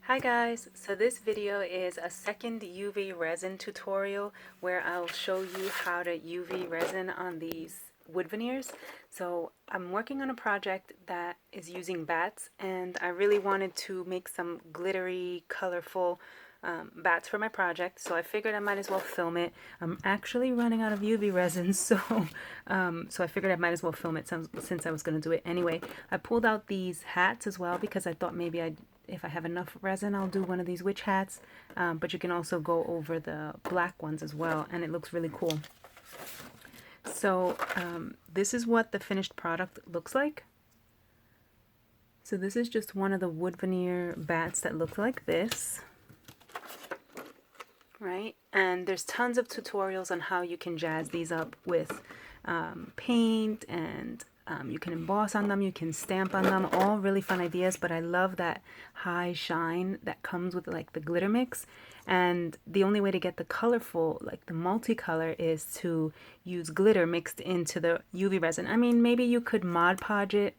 Hi guys, so this video is a second UV resin tutorial where I'll show you how to UV resin on these wood veneers. So I'm working on a project that is using bats, and I really wanted to make some glittery, colorful bats for my project, so I figured I might as well film it. I'm actually running out of UV resin, so I figured I might as well film it since I was going to do it anyway. I pulled out these hats as well because I thought maybe if I have enough resin, I'll do one of these witch hats, but you can also go over the black ones as well, and it looks really cool. So this is what the finished product looks like. So this is just one of the wood veneer bats that look like this. Right, and there's tons of tutorials on how you can jazz these up with paint, and you can emboss on them, you can stamp on them, all really fun ideas. But I love that high shine that comes with like the glitter mix, and the only way to get the colorful, like the multicolor, is to use glitter mixed into the UV resin. I mean, maybe you could Mod Podge it.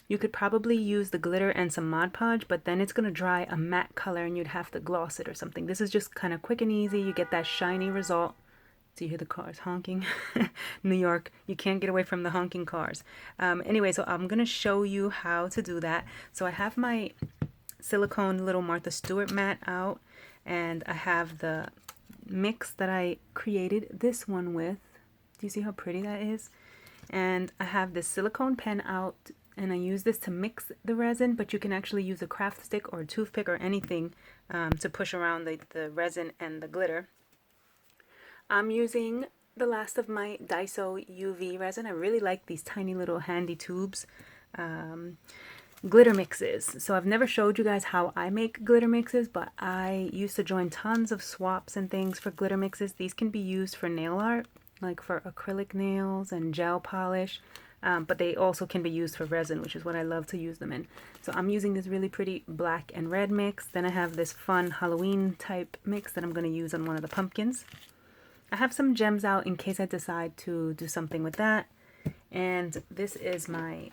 You could probably use the glitter and some Mod Podge, but then it's going to dry a matte color and you'd have to gloss it or something. This is just kind of quick and easy. You get that shiny result. Do you hear the cars honking? New York, you can't get away from the honking cars. Anyway, so I'm going to show you how to do that. So I have my silicone little Martha Stewart mat out, and I have the mix that I created this one with. Do you see how pretty that is? And I have this silicone pen out, and I use this to mix the resin, but you can actually use a craft stick or a toothpick or anything to push around the resin and the glitter. I'm using the last of my Daiso UV resin. I really like these tiny little handy tubes. Glitter mixes. So I've never showed you guys how I make glitter mixes, but I used to join tons of swaps and things for glitter mixes. These can be used for nail art, like for acrylic nails and gel polish. But they also can be used for resin, which is what I love to use them in. So I'm using this really pretty black and red mix. Then I have this fun Halloween type mix that I'm going to use on one of the pumpkins. I have some gems out in case I decide to do something with that. And this is my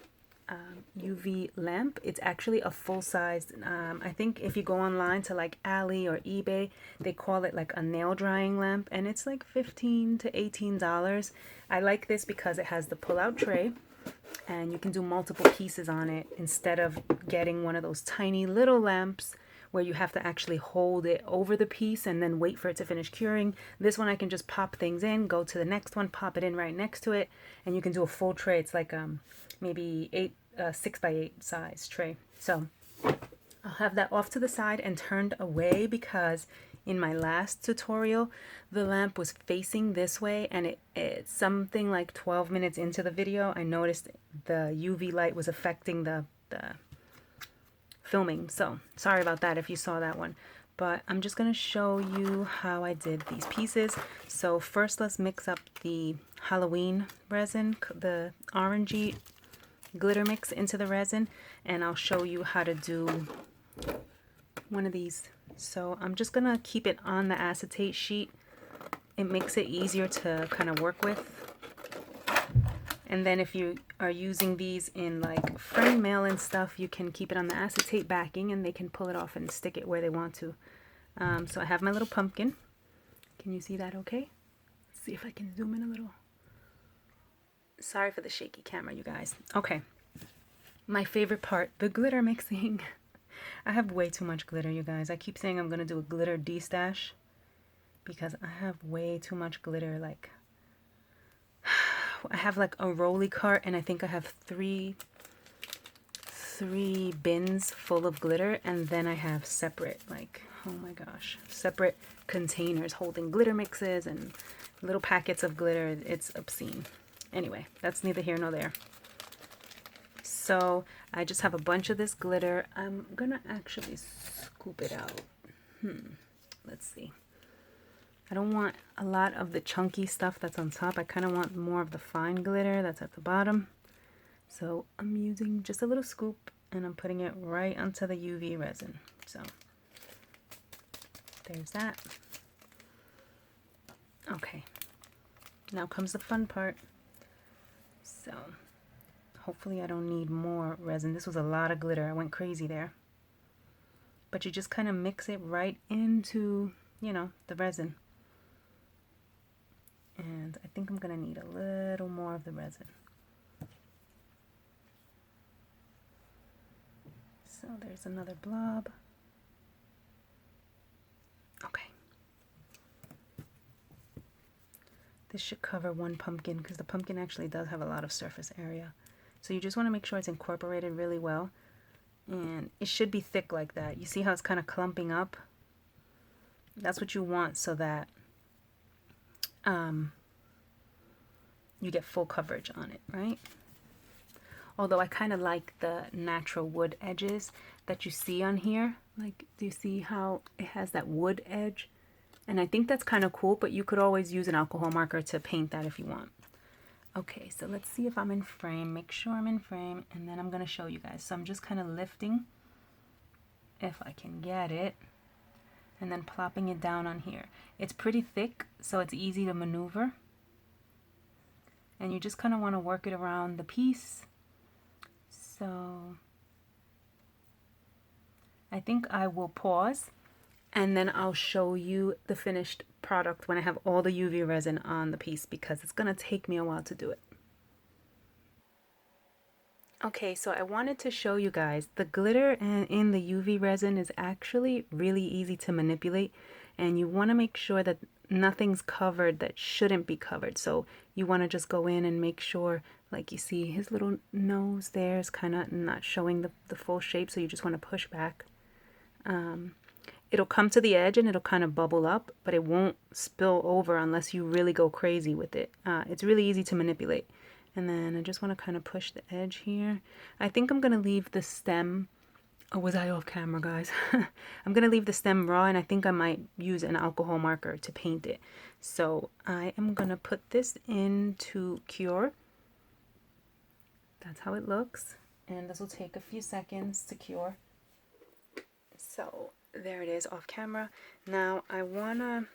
UV lamp. It's actually a full-sized, I think if you go online to like Ali or eBay, they call it like a nail drying lamp, and it's like $15 to $18. I like this because it has the pull-out tray, and you can do multiple pieces on it instead of getting one of those tiny little lamps where you have to actually hold it over the piece and then wait for it to finish curing. This one I can just pop things in, go to the next one, pop it in right next to it, and you can do a full tray. It's like maybe 6x8 size tray. So I'll have that off to the side and turned away because in my last tutorial the lamp was facing this way, and it's something like 12 minutes into the video I noticed the UV light was affecting the filming. So sorry about that if you saw that one, but I'm just going to show you how I did these pieces. So first let's mix up the Halloween resin, the orangey glitter mix, into the resin, and I'll show you how to do one of these. So I'm just gonna keep it on the acetate sheet. It makes it easier to kind of work with. And then if you are using these in like friend mail and stuff, you can keep it on the acetate backing and they can pull it off and stick it where they want to. So I have my little pumpkin. Can you see that okay? Let's see if I can zoom in a little. Sorry for the shaky camera, you guys. Okay. My favorite part, the glitter mixing. I have way too much glitter, you guys. I keep saying I'm going to do a glitter de-stash because I have way too much glitter. Like, I have like a rolly cart, and I think I have three bins full of glitter, and then I have separate, like, oh my gosh, separate containers holding glitter mixes and little packets of glitter. It's obscene. Anyway, that's neither here nor there. So I just have a bunch of this glitter. I'm gonna actually scoop it out. Let's see. I don't want a lot of the chunky stuff that's on top. I kind of want more of the fine glitter that's at the bottom. So I'm using just a little scoop, and I'm putting it right onto the UV resin. So there's that. Okay, now comes the fun part. So hopefully I don't need more resin. This was a lot of glitter. I went crazy there. but you just kind of mix it right into, you know, the resin. And I think I'm going to need a little more of the resin. So there's another blob. Okay. This should cover one pumpkin because the pumpkin actually does have a lot of surface area. So you just want to make sure it's incorporated really well. And it should be thick like that. You see how it's kind of clumping up? That's what you want so that you get full coverage on it, right? Although I kind of like the natural wood edges that you see on here. Like, do you see how it has that wood edge? And I think that's kind of cool, but you could always use an alcohol marker to paint that if you want. Okay, so let's see if I'm in frame. Make sure I'm in frame, and then I'm going to show you guys. So I'm just kind of lifting, if I can get it, and then plopping it down on here. It's pretty thick, so it's easy to maneuver. And you just kind of want to work it around the piece. So I think I will pause, and then I'll show you the finished product when I have all the UV resin on the piece, because it's going to take me a while to do it. Okay, so I wanted to show you guys the glitter in the UV resin is actually really easy to manipulate, and you want to make sure that nothing's covered that shouldn't be covered. So you want to just go in and make sure, like you see his little nose there is kind of not showing the full shape, so you just want to push back. It'll come to the edge and it'll kind of bubble up, but it won't spill over unless you really go crazy with it. It's really easy to manipulate. And then I just want to kind of push the edge here. I think I'm going to leave the stem. Oh, was I off camera, guys? I'm going to leave the stem raw, and I think I might use an alcohol marker to paint it. So I am going to put this into cure. That's how it looks. And this will take a few seconds to cure. So there it is off camera. Now I want to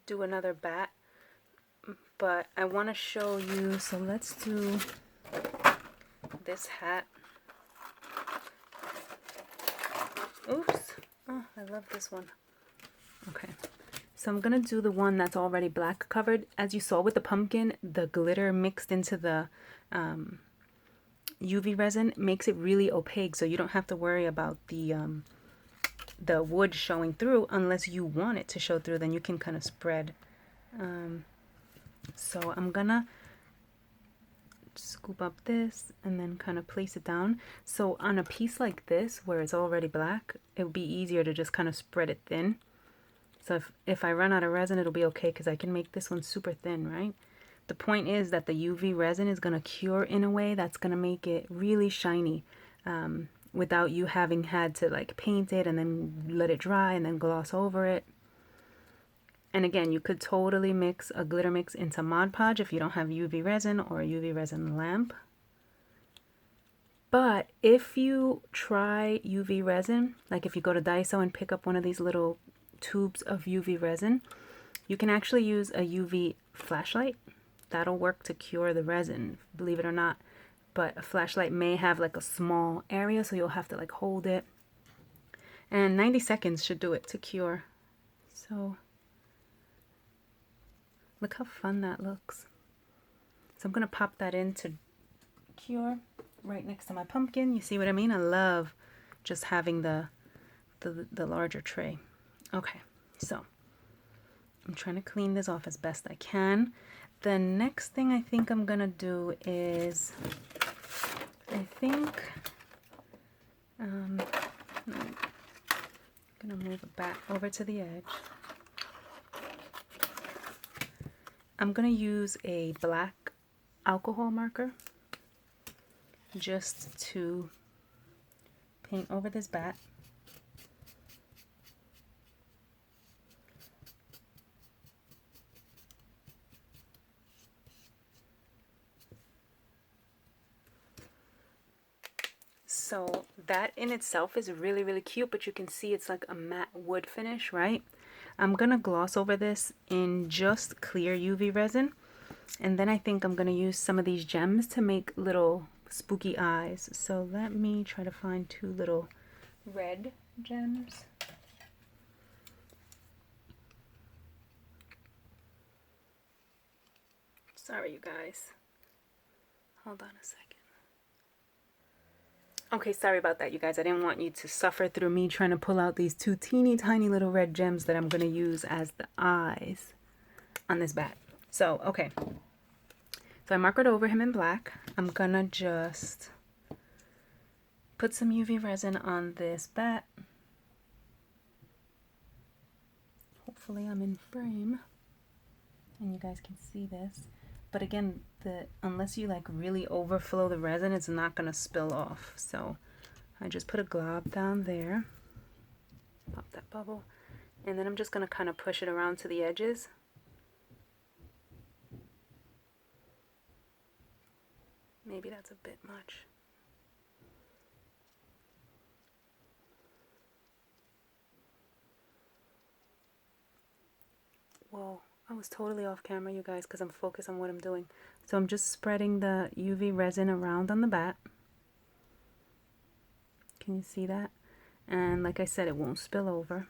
do another bat, but I want to show you. So let's do this hat. Oops. Oh, I love this one. Okay. So I'm going to do the one that's already black covered. As you saw with the pumpkin, the glitter mixed into the UV resin makes it really opaque, so you don't have to worry about the wood showing through unless you want it to show through. Then you can kind of spread. So I'm gonna scoop up this and then kind of place it down. So on a piece like this where it's already black, it would be easier to just kind of spread it thin. So if I run out of resin, it'll be okay because I can make this one super thin, right? The point is that the UV resin is going to cure in a way that's going to make it really shiny without you having had to like paint it and then let it dry and then gloss over it. And again, you could totally mix a glitter mix into Mod Podge if you don't have UV resin or a UV resin lamp. But if you try UV resin, like if you go to Daiso and pick up one of these little tubes of UV resin, you can actually use a UV flashlight. That'll work to cure the resin, believe it or not. But a flashlight may have like a small area, so you'll have to like hold it. And 90 seconds should do it to cure. So look how fun that looks. So I'm going to pop that in to cure right next to my pumpkin. You see what I mean? I love just having the larger tray. Okay, so I'm trying to clean this off as best I can. The next thing I think I'm going to do is, I think, I'm going to move it back over to the edge. I'm going to use a black alcohol marker just to paint over this bat. So that in itself is really, really cute, but you can see it's like a matte wood finish, right? I'm going to gloss over this in just clear UV resin. And then I think I'm going to use some of these gems to make little spooky eyes. So let me try to find two little red gems. Sorry, you guys. Hold on a second. Okay, sorry about that, you guys. I didn't want you to suffer through me trying to pull out these two teeny tiny little red gems that I'm going to use as the eyes on this bat. So, okay. So I markered over him in black. I'm going to just put some UV resin on this bat. Hopefully I'm in frame and you guys can see this. But again, unless you like really overflow the resin, it's not going to spill off. So I just put a glob down there. Pop that bubble. And then I'm just going to kind of push it around to the edges. Maybe that's a bit much. Whoa. I was totally off camera, you guys, because I'm focused on what I'm doing. So I'm just spreading the UV resin around on the bat. Can you see that? And like I said, it won't spill over.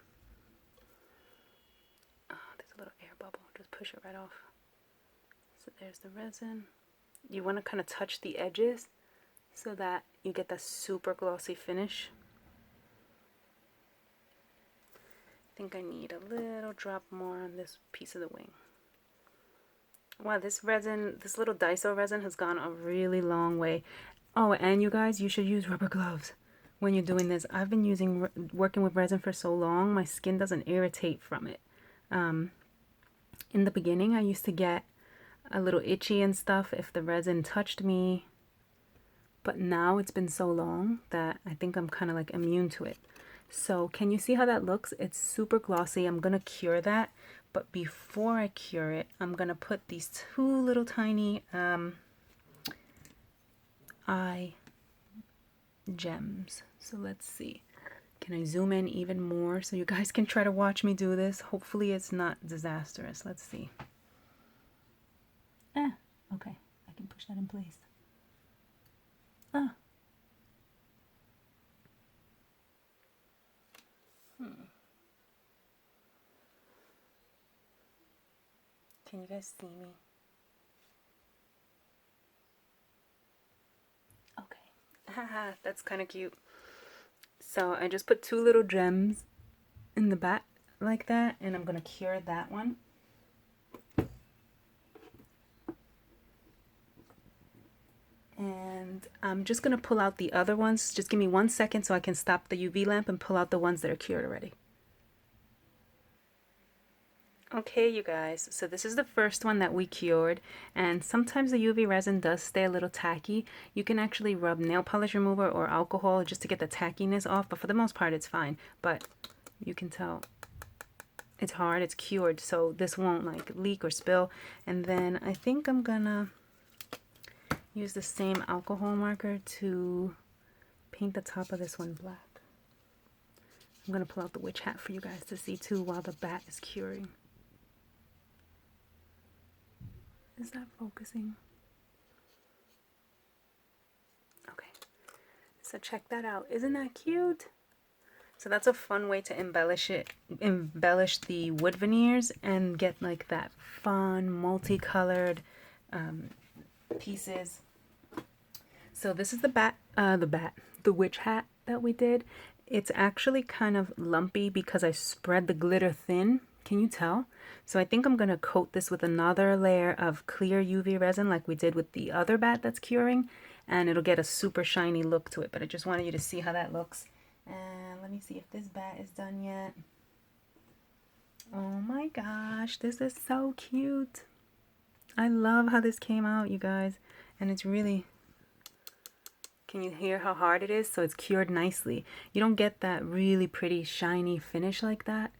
Oh, there's a little air bubble. Just push it right off. So there's the resin. You want to kind of touch the edges so that you get that super glossy finish. I think I need a little drop more on this piece of the wing. Wow, this resin, this little Daiso resin has gone a really long way. Oh, and you guys, you should use rubber gloves when you're doing this. I've been working with resin for so long, my skin doesn't irritate from it. In the beginning, I used to get a little itchy and stuff if the resin touched me. But now it's been so long that I think I'm kind of like immune to it. So can you see how that looks? It's super glossy. I'm going to cure that. But before I cure it, I'm going to put these two little tiny eye gems. So let's see. Can I zoom in even more so you guys can try to watch me do this? Hopefully it's not disastrous. Let's see. Okay. I can push that in place. Can you guys see me? Okay. Haha, that's kind of cute. So I just put two little gems in the back like that, and I'm going to cure that one. And I'm just going to pull out the other ones. Just give me 1 second so I can stop the UV lamp and pull out the ones that are cured already. Okay, you guys, so this is the first one that we cured, and sometimes the UV resin does stay a little tacky. You can actually rub nail polish remover or alcohol just to get the tackiness off, but for the most part it's fine. But you can tell it's hard, it's cured, so this won't like leak or spill. And then I think I'm gonna use the same alcohol marker to paint the top of this one black. I'm gonna pull out the witch hat for you guys to see too while the bat is curing. Is that focusing? Okay, so check that out. Isn't that cute? So that's a fun way to embellish the wood veneers and get like that fun multicolored pieces. So this is the witch hat that we did. It's actually kind of lumpy because I spread the glitter thin. Can you tell? So I think I'm going to coat this with another layer of clear UV resin like we did with the other bat that's curing, and it'll get a super shiny look to it. But I just wanted you to see how that looks. And let me see if this bat is done yet. Oh my gosh, this is so cute. I love how this came out, you guys. And it's really... Can you hear how hard it is? So it's cured nicely. You don't get that really pretty shiny finish like that.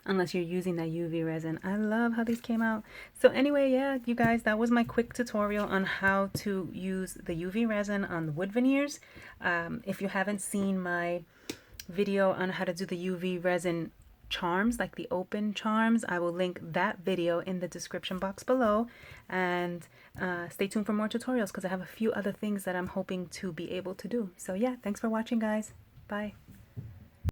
Unless you're using that UV resin. I love how these came out. So anyway, yeah, you guys, that was my quick tutorial on how to use the UV resin on the wood veneers. If you haven't seen my video on how to do the UV resin charms, like the open charms, I will link that video in the description box below. And stay tuned for more tutorials because I have a few other things that I'm hoping to be able to do. So yeah, thanks for watching, guys. Bye.